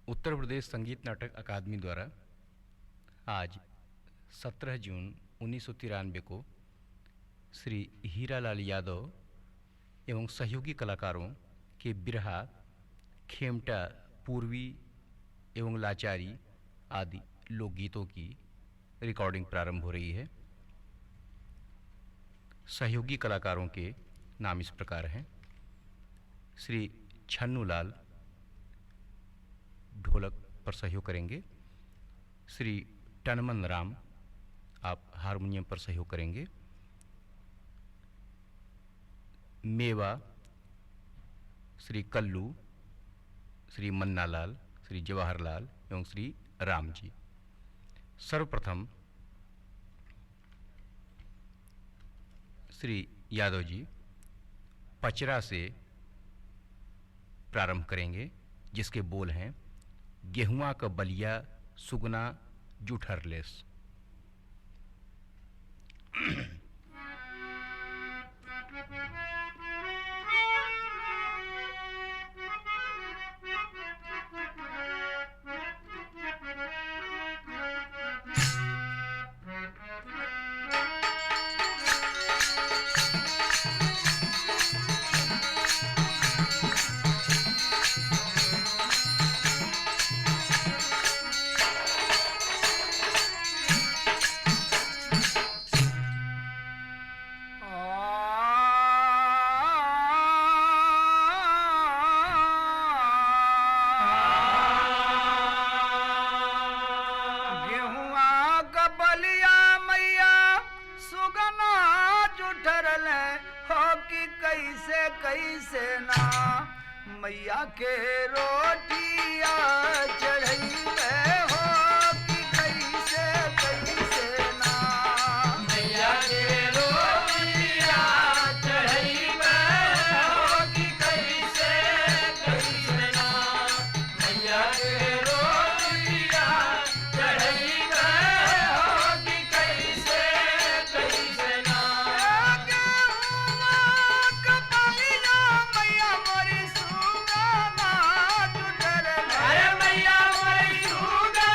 उत्तर प्रदेश संगीत नाटक अकादमी द्वारा आज 17 जून 1993 को श्री हीरालाल यादव एवं सहयोगी कलाकारों के बिरहा, खेमटा, पूर्वी एवं लाचारी आदि लोकगीतों की रिकॉर्डिंग प्रारंभ हो रही है। सहयोगी कलाकारों के नाम इस प्रकार हैं: श्री छन्नू लाल ढोलक पर सहयोग करेंगे, श्री टनमन राम आप हारमोनियम पर सहयोग करेंगे, मेवा श्री कल्लू, श्री मन्नालाल, श्री जवाहरलाल एवं श्री राम जी। सर्वप्रथम श्री यादव जी पचरा से प्रारंभ करेंगे, जिसके बोल हैं: गेहुआ का बलिया सुगना जूठरलेस। कैसे ना मैया के रोटिया चढ़ई हो कि कैसे कैसे ना मैया के रोटिया चढ़ई हो कि कैसे कैसे ना मैया के रोटिया चढ़ई हो कि कैसे कैसे ना मैया मोरी सुगा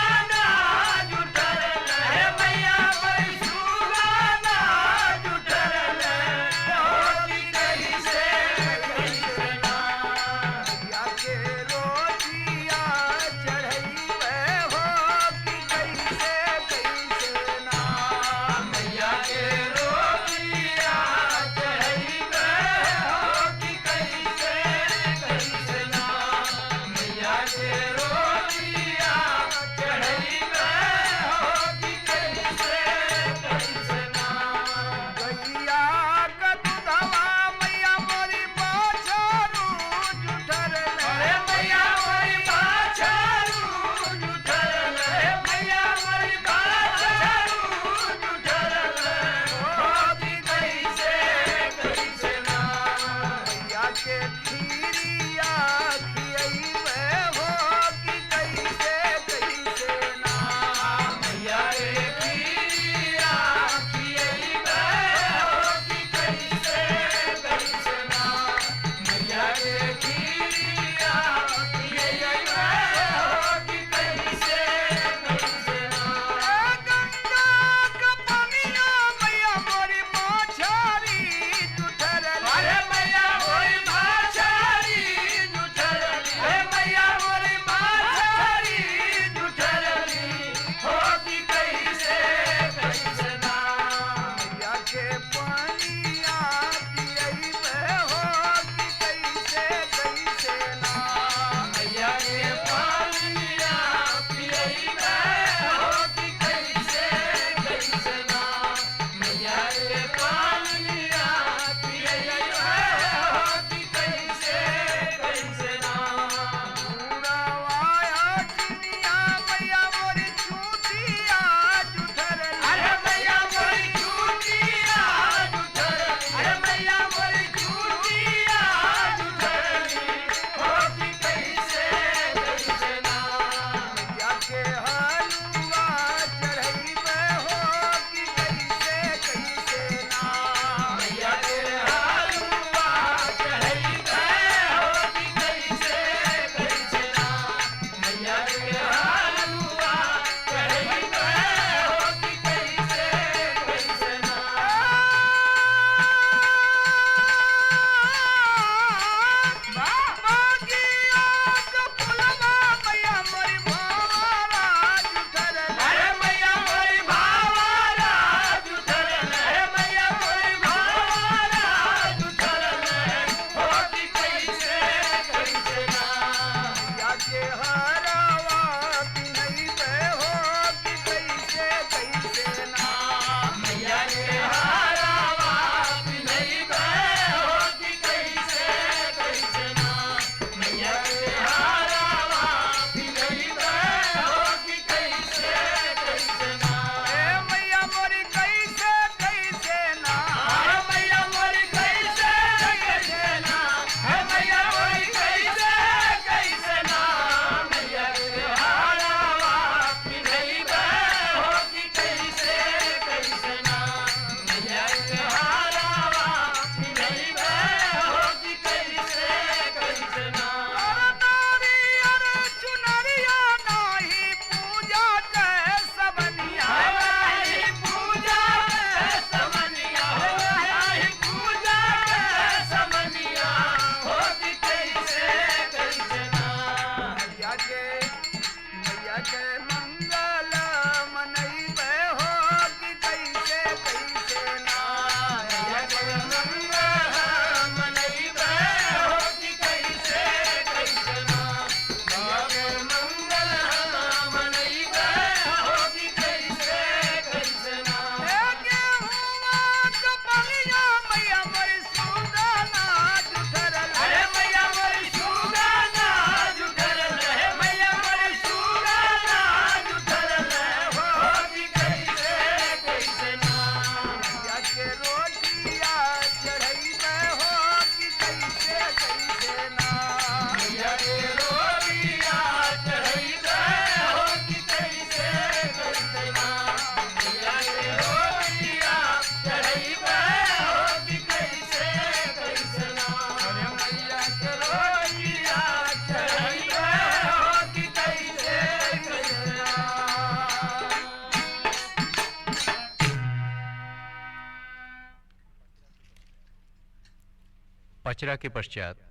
पचरा के पश्चात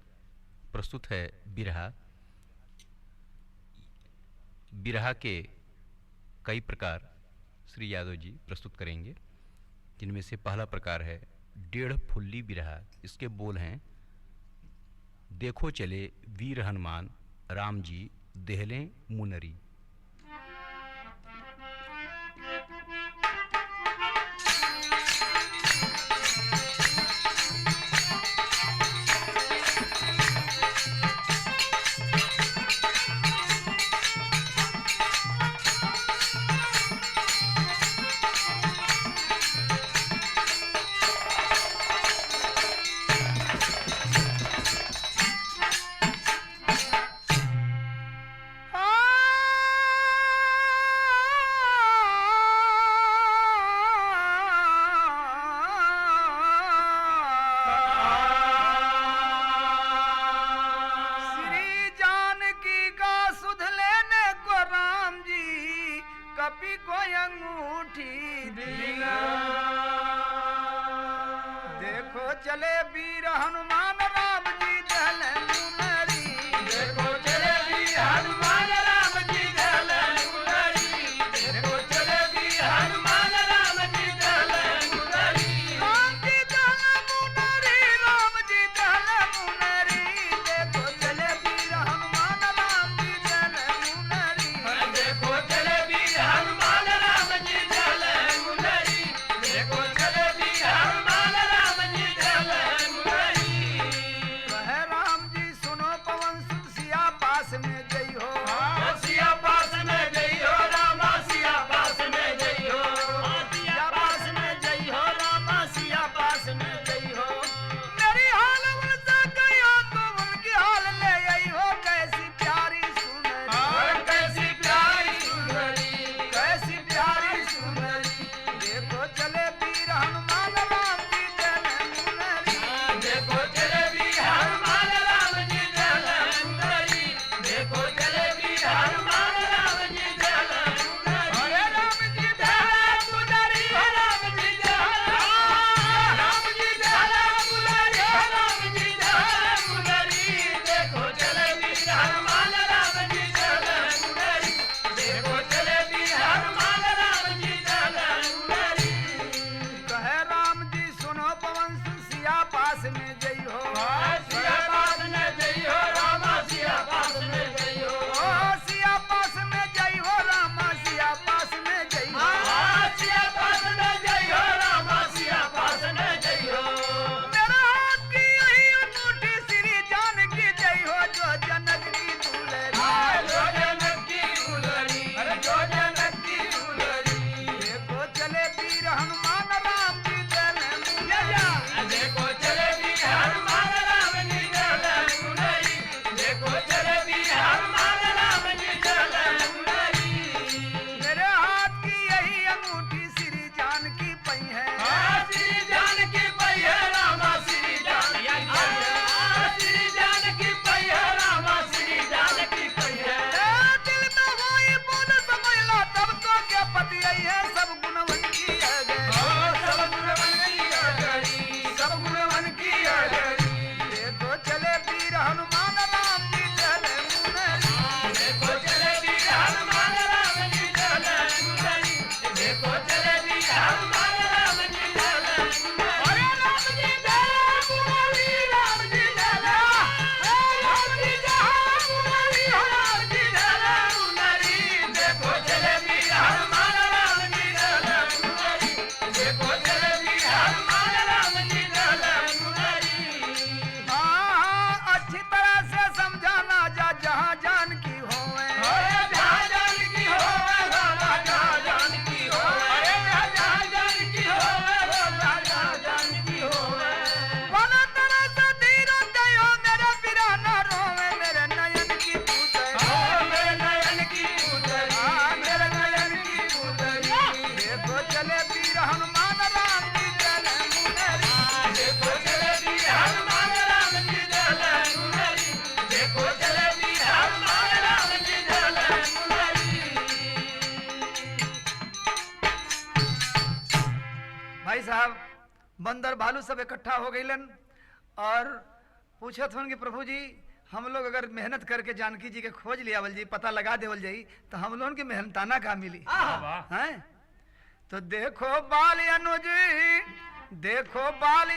प्रस्तुत है बिरहा। बिरहा के कई प्रकार श्री यादव जी प्रस्तुत करेंगे, जिनमें से पहला प्रकार है डेढ़ फुल्ली बिरहा। इसके बोल हैं, देखो चले वीर हनुमान राम जी देहलें मुनरी। कपि को अंगूठी दिया, देखो चले वीर हनुमान राम जी दहले मुनरी। देखो चले वीर हनुमान राम जी दहले मुनरी। देखो चले वीर हनुमान राम जी दहले मुनरी। राम जी दहले मुनरी, राम जी दहले मुनरी। देखो चले वीर हनुमान राम जी दहले मुनरी। देखो चले वीर हनुमान राम जी दहले मुनरी। देखो चले वीर हनुमान राम जी दहले मुनरी। कहे राम जी सुनो पवन सुत सिया पास में जई हो। सिया पास में जई हो रामा, सिया पास में जई हो। सिया पास में जई हो रामा, सिया पास में जई हो। मेरी हाल उनसे गयो तो उनकी हाल ले आई हो। कैसी प्यारी सुंदरी, कैसी प्यारी सुंदरी। कैसी प्यारी सुंदरी। देखो चले वीर हनुमान राम जी दहले मुनरी। देखो चले वीर हनुमान राम जी दहले मुनरी। देखो चले वीर हनुमान राम जी दहले मुनरी। अरे राम जी दहले मुनरी, राम जी दहले। राम जी दहले मुनरी, राम जी दहले मुनरी। देखो चले वीर हनुमान राम जी दहले मुनरी। देखो चले वीर हनुमान राम जी दहले मुनरी। कहे राम जी सुनो पवन सुत सिया पास में जई हो। सिया पास में जई हो रामा, सिया पास में जई हो। ओ सिया पास में जई हो रामा, सिया पास में जई हो। सिया पास में जई हो रामा, सिया पास में जई हो। मेरा हाथ की यही अंगूठी श्री जानकी जई हो, जो जनक की दुलरी। जो जनक की दुलरी, अरे जो जनक की दुलरी। देखो चले वीर हनुमान राम जी दहले मुनरी। देखो चले वीर हनुमान राम जी दहले मुनरी। देखो चले वीर हनुमान राम जी दहले मुनरी। मेरे हाथ की यही अंगूठी श्री जानकी पई है। श्री जानकी पई है रामा, श्री जानकी पई है। श्री जानकी पई है रामा, श्री जानकी पई है। ए दिल में होई बोल समझला, तब तो के पति आई है सब गुणवन की है गई। सब गुणवन की अगरी, सब गुणवन की अगरी। देखो चले वीर हनुमान राम जी दहले मुनरी। देखो चले वीर हनुमान राम जी दहले मुनरी। देखो चले वीर हनुमान राम जी दहले मुनरी। अरे राम जी दहले मुनरी, राम जी दहले। राम जी दहले मुनरी, राम जी दहले मुनरी। देखो चले वीर हनुमान राम जी दहले मुनरी। देखो चले वीर हनुमान राम जी दहले मुनरी। हाँ, अच्छी तरह से समझाना जा जहाँ जानकी होवे। अरे जहाँ जानकी होवे रामा, जहाँ जानकी होवे। अरे जहाँ जानकी होवे रामा, जहाँ जानकी होवे। भला तरह से धीरो दयो, मेरे पिराना रोवे। मेरे नयन की पूतरी, मेरे नयन की पुतरी। मेरे नयन की पूतरी। देखो चले वीर हनुमान राम जी दहले मुनरी। देखो चले वीर हनुमान राम जी दहले मुनरी। देखो चले वीर हनुमान राम जी दहले मुनरी। भाई साहब बंदर भालू सब इकट्ठा हो गईलन और पूछा था कि प्रभु जी हम लोग अगर मेहनत करके जानकी जी के खोज लियावल जी पता लगा देवल जाई तो हम लोगन की मेहनताना का मिली हैं? तो देखो बाल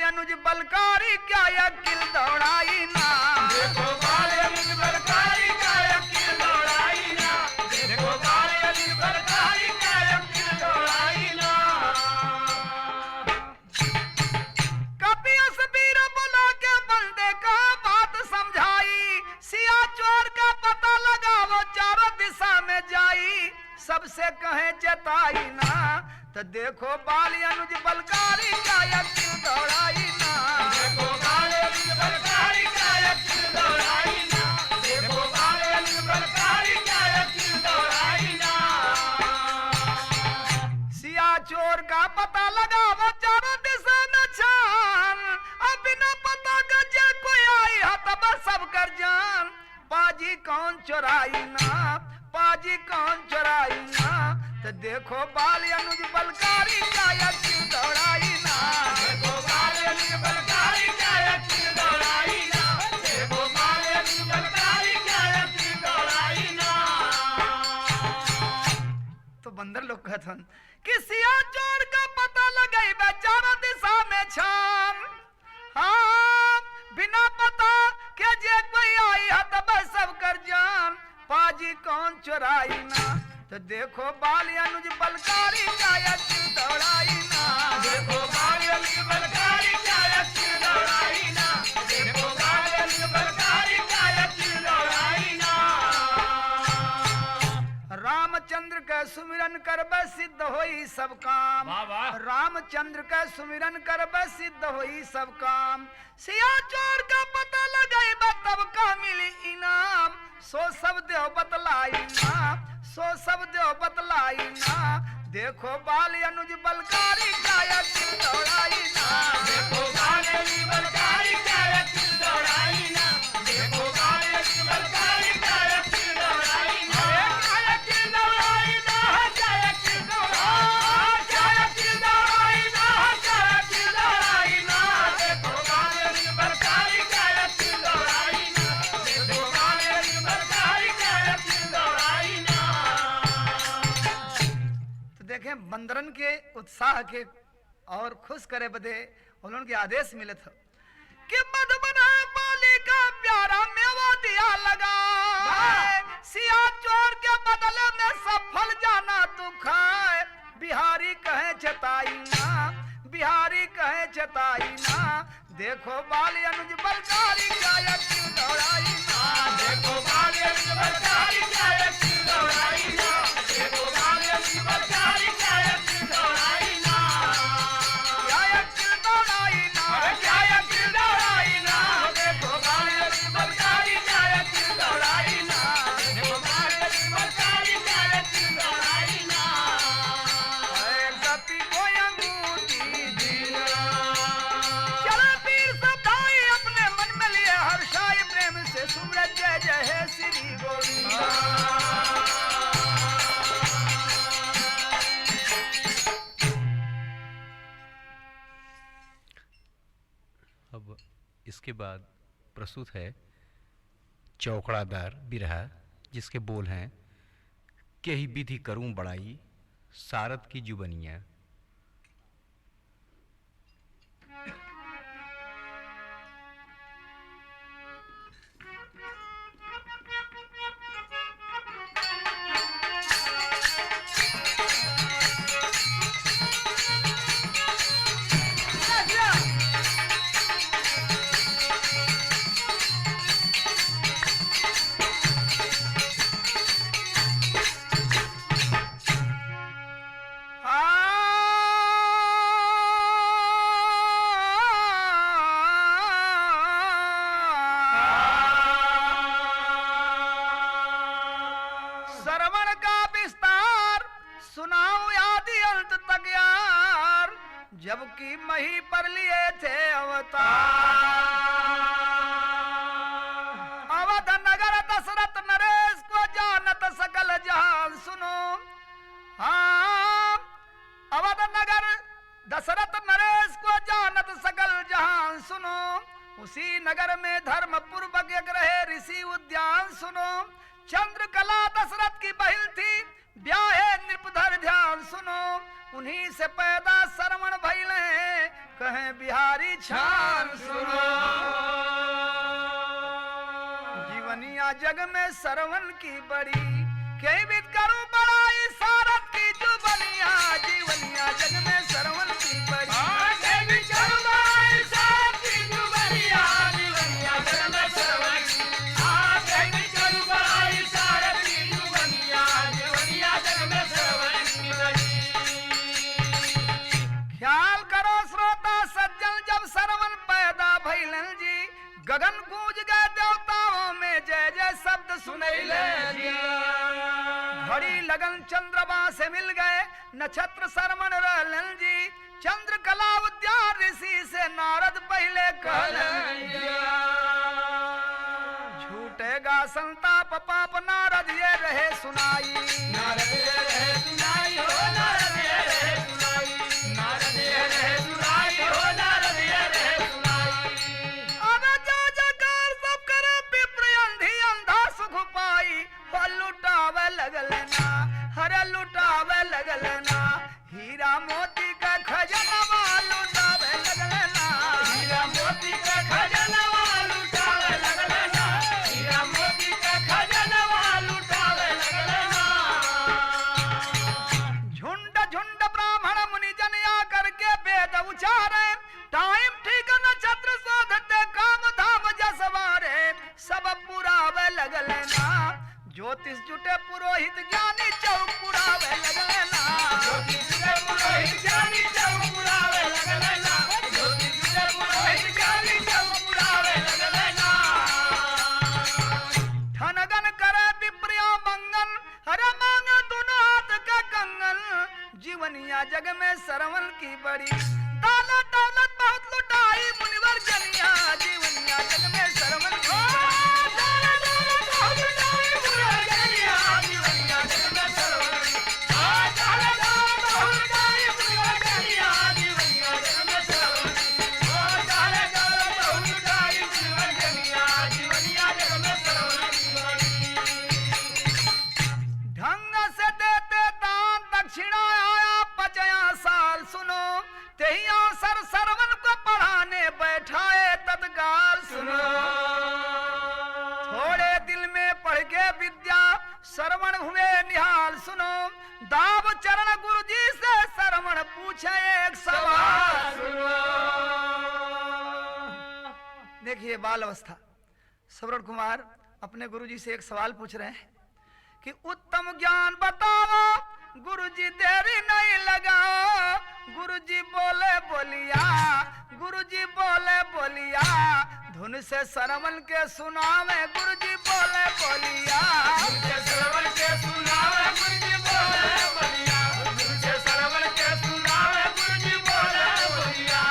अनुज बलकारी क्या यकील दौड़ाई ना देखो बाल अनुज बलकारी क्या यकील दौड़ाई ना देखो बाल अनुज बलकारी क्या यकील दौड़ाई ना कपियस वीर बुला के बंदे का बात समझाई सिया चोर का पता लगा वो चारों दिशा में जाई सबसे कहे जताई ना तो देखो बाल अनुज बलकारी का यकील दौड़ाई ना देखो बाल अनुज बलकारी क्या यकील दौड़ाई ना देखो बाल अनुज बलकारी क्या यकील दौड़ाई ना सिया चोर का पता लगा वो चारों दिशा में छान अब बिना पता का जे कोई आई है तब सब कर जान पाजी कौन चुराई ना पाजी कौन चुराई ना तो देखो बाल अनुज बलकारी का यकील दौड़ाई ना देखो बाल अनुज बलकारी क्या यकील दौड़ाई ना देखो बाल अनुज बलकारी क्या यकील दौड़ाई ना तो बंदर लोग कहथन कि सिया चोर का पता लगाई बेचारा दिशा में छान हाँ बिना पता के जे कोई आई है तब सब कर जान पाजी कौन चुराई ना तो देखो बाल अनुज बलकारी का यकील दौड़ाई ना देखो बाल अनुज बलकारी क्या यकील दौड़ाई ना देखो बाल अनुज बलकारी क्या यकील दौड़ाई ना रामचंद्र का सुमिरन करब सिद्ध होई सब काम वाह, वाह। रामचंद्र का सुमिरन करब सिद्ध होई सब काम सिया चोर का पता लगाई तब का मिली इनाम सो सब देव बतलाई ना सो सब देव बतलाई ना देखो बाल अनुज बलकारी का यकील दौड़ाई ना देखो बाल अनुज बलकारी क्या यकील दौड़ाई ना देखो बाल अनुज बलकारी क्या यकील दौड़ाई ना क्या यकील दौड़ाई ना क्या यकील दौड़ाई क्या यकील दौड़ाई ना क्या यकील दौड़ाई ना देखो बाल अनुज बलकारी क्या यकील दौड़ाई ना देखो बाल अनुज बलकारी क्या यकील दौड़ाई ना तो देखें बंदरन के उत्साह के और खुश करे बदे उन्होंने के आदेश मिले थे कि मधुबन बाली का प्यारा मेवा दिया लगा सिया चोर के बदले में सब फल जाना तू खाए बिहारी कहे चताई ना बिहारी कहे चताई ना देखो बाल अनुज बलकारी का यकील दौड़ाई ना देखो बाल अनुज बलकारी क्या यकील दौड़ाई ना देखो बाल अनुज बलकारी क्या यकील दौड़ाई ना क्या यकील दौड़ाई ना क्या यकील दौड़ाई ना देखो बाल अनुज बलकारी क्या यकील दौड़ाई ना देखो बाल अनुज बलकारी क्या यकील दौड़ाई ना गति को अंगूठी दिया चला पीर सब ढाई अपने मन में लिए हर्षाई प्रेम से सुमरत जय जय हे श्री गोविंदा अब इसके बाद प्रस्तुत है चौकड़ादार बिरहा जिसके बोल हैं के ही विधि करूं बड़ाई सारद की जुबनिया। श्रवण का विस्तार सुनाऊं आदि अंत तक यार जबकि मही पर लिए थे अवतार अवध नगर दशरथ नरेश को जानत सकल जहान सुनो हाँ अवध नगर दशरथ नरेश को जानत सकल जहान सुनो उसी नगर में धर्म पूर्वक एक रहे ऋषि उद्यान सुनो। चंद्रकला दशरथ की बहिल थी, ब्याहे नृपधर ध्यान सुनो। उन्हीं से पैदा श्रवण भइले, कहें बिहारी छान सुनो। जीवनिया जग में श्रवण की बड़ी, कई विद करूं बड़ाई सारथ की जुबनिया। जीवनिया जग में श्रवण की बड़ी, कई विद करूं बड़ाई सारथ की जुबनिया। जीवनिया जग में श्रवण की, कई विद करूं बड़ाई सारथ की जुबनिया। जीवनिया जग में श्रवण की बड़ी। ख्याल करो श्रोता सज्जन, जब श्रवण पैदा भइलन जी, गगन गूंज गए देवताओं में जय जय शब्द सुनैले जी। घड़ी लगन चंद्रमा से मिल गए, नक्षत्र श्रवण रहलन जी। चंद्रकला उद्यान ऋषि से नारद पहले कहलन जी। झूठेगा संताप पाप नारद ये रहे सुनाई। नारद ये रहे सुनाई हो, नारद ये रहे सुनाई। नारद ये रहे सुनाई हो, नारद ये रहे सुनाई। अब जो जगार सब करे विप्र अंधी अंधा सुख पाई। हो लुटावे लगल ना, हरे लुटावे लगल ना। हीरा मोती का खजनवा लुटावे लगल ना। हीरा मोती का खजनवा लुटावे लगल ना। हीरा मोती का खजनवा लुटावे लगल ना। झुंड झुंड ब्राह्मण मुनि जन आकर के वेद उचारे। टाइम ठीक नक्षत्र शोधते काम धाम जसवारे। सब पुरावे लगल ना, ज्योतिष जुटे पुरोहित ज्ञानी चौक पुरावे लगल ना। ज्योतिष जुटे पुरोहित ज्ञानी चौक पुरावे लगल ना। ज्योतिष जुटे पुरोहित ज्ञानी चौक पुरावे लगल ना। ठनगन करे विप्रिया मंगन, हरे मांगे दोनों हाथ का कंगन। जीवनिया जग में श्रवण की बड़ी, दौलत दौलत बहुत लुटाई मुनिवर जनिया। जीवनिया जग में श्रवण की दौलत दौलत बहुत लुटाई मुनिवर जनिया। जीवनिया जग में श्रवण की, दौलत दौलत बहुत लुटाई मुनिवर जनिया। जीवनिया जग में श्रवण की, दौलत दौलत बहुत लुटाई मुनिवर जनिया। जीवनिया जग में श्रवण की। ढंग से देते दान दक्षिणा आया 50 साल सुनो। तेही अवसर श्रवण को पढ़ाने बैठाए तत्काल सुनो। थोड़े दिल में पढ़ के विद्या श्रवण हुए निहाल सुनो। दाव चरण गुरु जी से श्रवण पूछे एक सवाल सुनो। देखिए बाल अवस्था, श्रवण कुमार अपने गुरु जी से एक सवाल पूछ रहे हैं कि उत्तम ज्ञान बताओ गुरुजी, देरी नहीं लगाओ। गुरुजी बोले बोलिया, गुरुजी बोले बोलिया। धुन से श्रवण के सुनावे गुरुजी बोले बोलिया। धुन से श्रवण के सुनावे गुरुजी बोले बोलिया। धुन से श्रवण के सुनावे गुरुजी बोले बोलिया।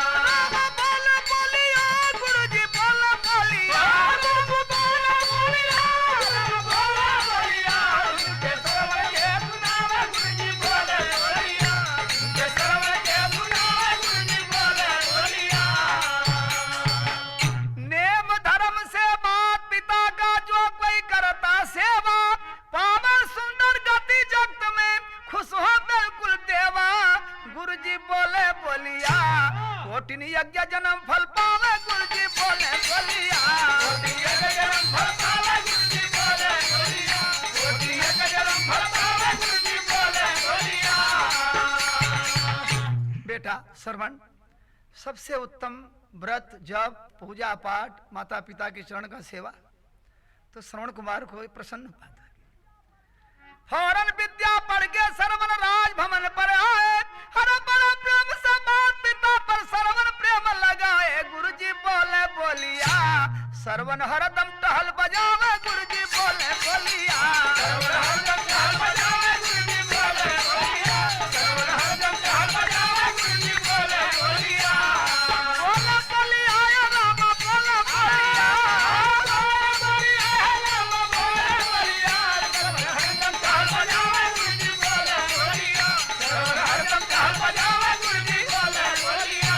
बोले बोलिया गुरुजी बोले बोलिया। बोले बोलिया, बोले बोलिया। धुन से श्रवण के सुनावे गुरुजी बोले बोलिया। धुन से श्रवण के सुनावे गुरुजी बोले बोलिया। नेम धर्म से बात पिता का जो कोई करता सेवा, पावे सुंदर गति जगत में खुश हो बिल्कुल देवा। गुरुजी बोले बोलिया, कोटिन यज्ञ जन्म फल पावे गुरुजी बोले बोलिया। कोटि यज्ञ जन्म फल पावे गुरुजी बोले बोलिया। कोटि यज्ञ जन्म फल पावे गुरुजी बोले बोलिया। बेटा श्रवण, सबसे उत्तम व्रत जप पूजा पाठ माता पिता के चरण का सेवा। तो श्रवण कुमार को प्रसन्न पाता है। फौरन विद्या पढ़ के श्रवण राज भवन पर आए। हर बड़ा प्रेम से मात पिता पर श्रवण प्रेम लगाए। गुरुजी बोले बोलिया, श्रवण हरदम टहल बजावे। गुरुजी बोले बोलिया, श्रवण हरदम टहल बजावे। गुरुजी बोले बोलिया। श्रवण हरदम टहल बजावे। गुरुजी बोले बोलिया। बोले बोलिया या राम बोले बोलिया। बोले बोलिया, राम बोले बोलिया। श्रवण हरदम टहल बजावे। गुरुजी बोले बोलिया। श्रवण हरदम टहल बजावे। गुरुजी बोले बोलिया।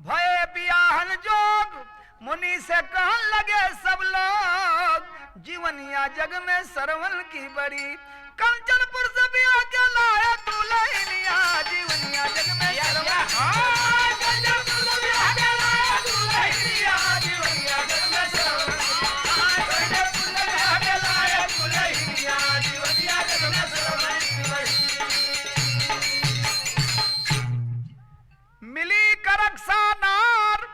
भय बिया बड़ी कंचनपुर से भी आके लाया दुल्हनिया जीवनिया जग में सरवन मिली करक्सा नार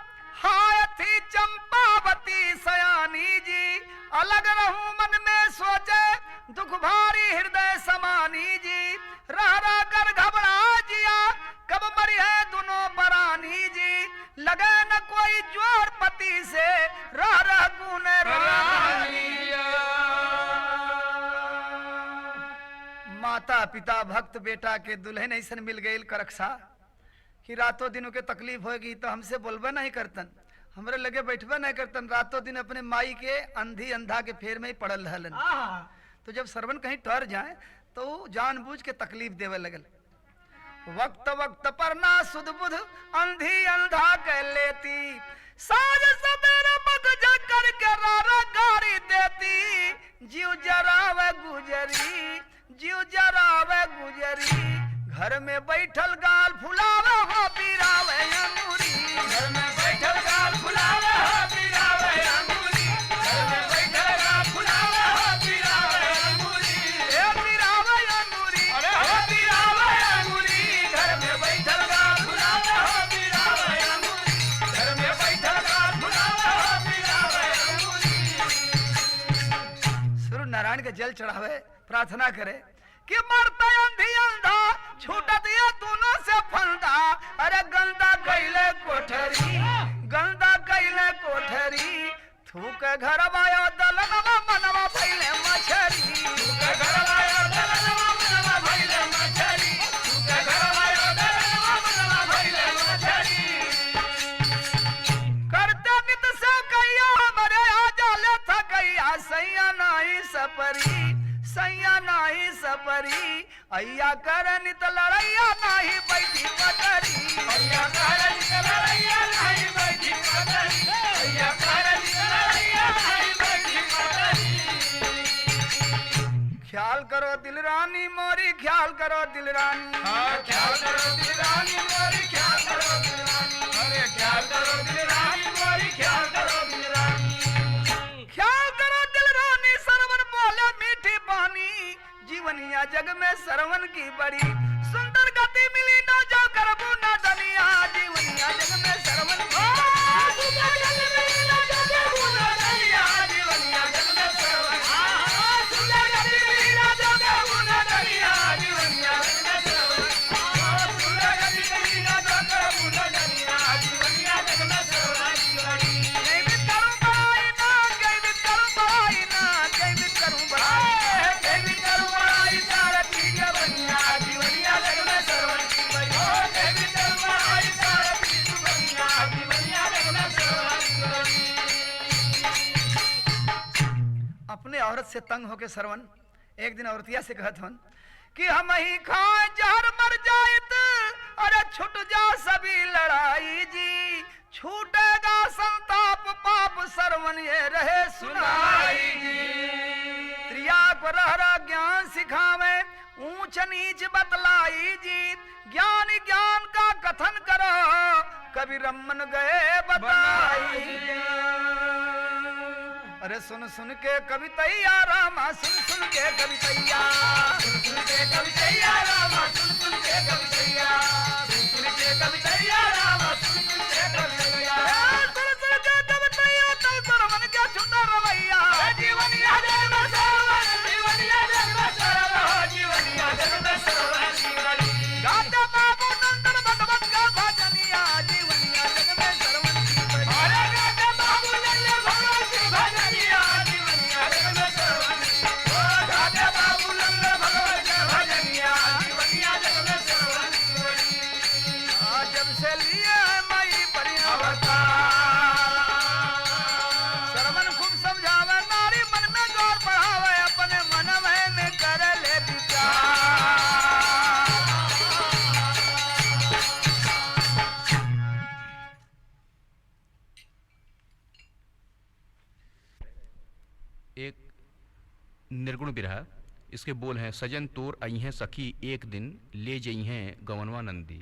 हाय थी चंपावती सयानी जी अलग रहूं मन में सोचे दुख भारी हृदय समानी जी रह रह कर घबरा जिया कब मरी है दोनों परानी जी लगे न कोई जोर पति से रह रह गुने रानी माता पिता भक्त बेटा के दुल्हन ऐसन मिल गई करक्सा कि रातों दिनों के तकलीफ होगी तो हमसे बोलबे नहीं करतन हमरे लगे बैठबे नहीं करतन रातों दिन अपने माई के अंधी अंधा के फेर में ही पड़ल रहलन तो जब सरवन कहीं ठहर जाए तो जानबूझ के तकलीफ देवे लगल वक्त वक्त पर ना सुध बुध अंधी अंधा कह लेती साज सवेरे बग कर के रारा गाड़ी देती जीव जरावे गुजरी जीव जरावे गुजरी घर में बैठल गाल फुलावे हो पीरावे अंगूरी घर में बैठल गाल फुलावे हो पीरावे अंगूरी घर में बैठल गाल फुलावे हो पीरावे अंगूरी ए पीरावे अंगूरी अरे हो पीरावे अंगूरी घर में बैठल गाल फुलावे हो पीरावे अंगूरी घर में बैठल गाल फुलावे हो पीरावे अंगूरी सूर्य नारायण के जल चढ़ावे प्रार्थना करे कि मरता अंधी अंधा छूट दिया दोनों से फंदा अरे गंदा कैले कोठरी थूक घर आयो दलनवा मनवा भइले मछरी थूक घर आयो दलनवा मनवा भइले मछरी थूक घर आयो दलनवा मनवा भइले मछरी करते नित से कैया हमरे आ जाले थकैया सैया नाही सपरी अय्या करन त लड़ैया नाही बैठी पटरी अय्या करन त लड़ैया नाही बैठी पटरी अय्या करन त लड़ैया नाही बैठी पटरी ख्याल करो दिल रानी मोरी ख्याल करो दिल रानी हां ख्याल करो दिल रानी मोरी ख्याल करो दिल रानी अरे ख्याल करो दिल रानी मोरी ख्याल करो दिल रानी ख्याल करो दिल रानी सरवन बोले मीठी पानी जीवनिया जग में सरवन की बड़ी सुंदर गति मिली ना जाओ करबू ना दनिया जीवनिया जग में सरवन की सुंदर गति मिली ना जाओ करबू ना दनिया जीवनिया जग में सरवन सुंदर गति मिली ना जाओ करबू ना दनिया जीवनिया जग में सरवन सुंदर गति मिली ना जाओ करबू ना दनिया जीवनिया जग में सरवन जय करूं बड़ाई ना जय करूं बड़ाई ना जय करूं बड़ाई अपने औरत से तंग होके सरवन एक दिन औरतिया से कहत हन कि हम ही खाए जहर मर जाइत अरे छूट जा सभी लड़ाई जी छूटेगा संताप पाप सरवन ये रहे सुनाई जी त्रिया को रह ज्ञान सिखावे ऊंच नीच बतलाई जी ज्ञान ज्ञान का कथन करो कभी रमन गए बताई अरे सुन सुन के कवितैया रामा सुन के कवितैया सुन के कवितैया रामा सुन के कवितैया सुन के कवितैया रामा सुन के कवितैया सुन के कवितैया तो सरवन क्या छुटा रवैया जीवनिया जग में सरवन जीवनिया जग में सरवन जीवनिया जग में सरवन गाता बाबू नंदन भगवत का भजनिया जीवनिया जग में सरवन की अरे गाता बाबू नंदन भगवत की भजनिया जीवनिया जग में सरवन ओ गाता बाबू नंदन भगवत का भजनिया जीवनिया जग में सरवन जब से लिए मई परिअवतार सरवन खूब समझावे नारी मन में गौर बढ़ावे अपने मन में कर ले विचार एक निर्गुण बिरहा इसके बोल हैं सजन तोर आई हैं सखी एक दिन ले जई हैं गवनवा नंदी।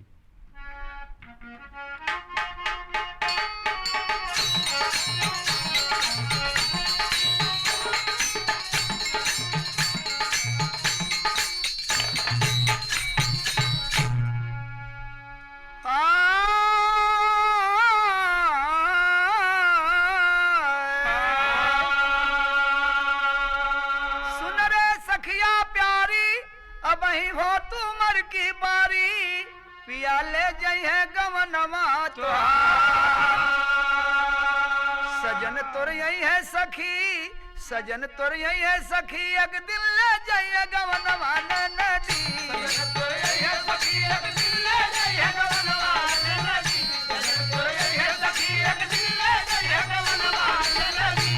सुन रे सखिया प्यारी अब ही हो तू मर की बारी पिया ले जई है गवनवा तोहार सजन तोर यही है सखी सजन तोर यही है सखी एक दिन ले जई है गवनवा नदी सजन तोर यही है सखी एक दिन ले जाई है गवनवा नदी। सजन तोर यही है सखी एक दिन ले जाई है गवनवा नदी।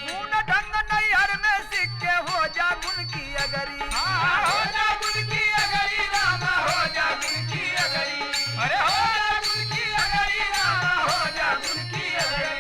गुण ढंग नैहर में सिक्के हो जा गुण की अगरी हो जा गुण की अगरी रामा हो जा गुण की अगरी। अरे हो जा गुण की अगरी रामा हो जा गुण की अगरी।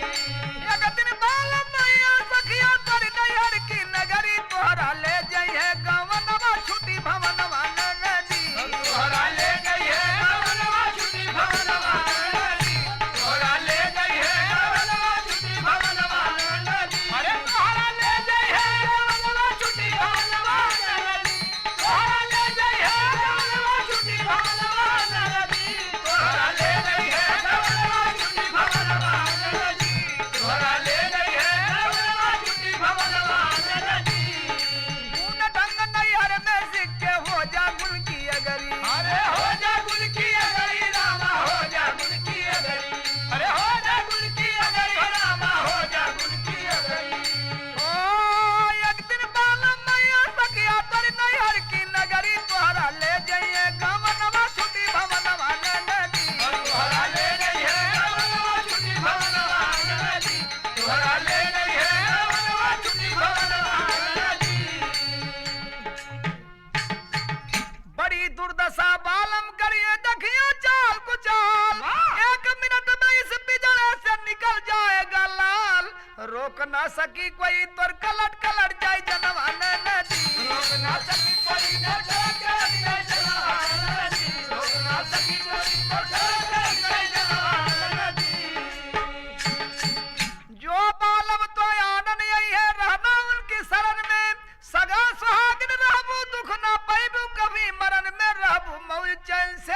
एक दिन बाल मैया सखिया तर नैहर की नगरी तोहरा ले जई है गवनवा छुटी भवनवा नदी तोहरा ले गई है गवनवा छुटी भवनवा नदी। तोहरा ले गई है गवनवा छुटी भवनवा नदी। अरे तोहरा ले गई है गवनवा छुटी भवनवा नदी। तोहरा ले गई है गवनवा छुटी भवनवा नदी। तोहरा ले गई है गवनवा छुटी भवनवा नदी। तोहरा ले गई है गवनवा छुटी भवनवा नदी। गुण ढंग नैहर में सिक्के हो जा गुण की अगरी अरे हो जा गुल की अगरी रामा हो जा गुल की अगरी। अरे हो जा गुल की अगरी रामा हो जा गुल की अगरी। ओ एक दिन बाल मैया सखिया तर नैहर की नगरी तोहरा ले जई है गवनवा छुटी भवनवा नदी तोहरा ले गई है गवनवा छुटी भवनवा नदी। तोहरा ले गई है गवनवा छुटी भवनवा नदी। बड़ी दुर्दशा बालम करिए देखिए चाल कुचाल एक मिनट में इस बिजड़े से निकल जाएगा लाल रोक ना सकी कोई तोर कलट कलट जाए जनवा नदी रोक ना सकी कोई न चला के चला नदी। रोक ना सकी कोई न चला के चला नदी। जो बालम तो आनन यही है रहना उनकी शरण में सगा सुहागिन रहबू दुख ना पैबू कभी मरण में रहबू मौज चैन से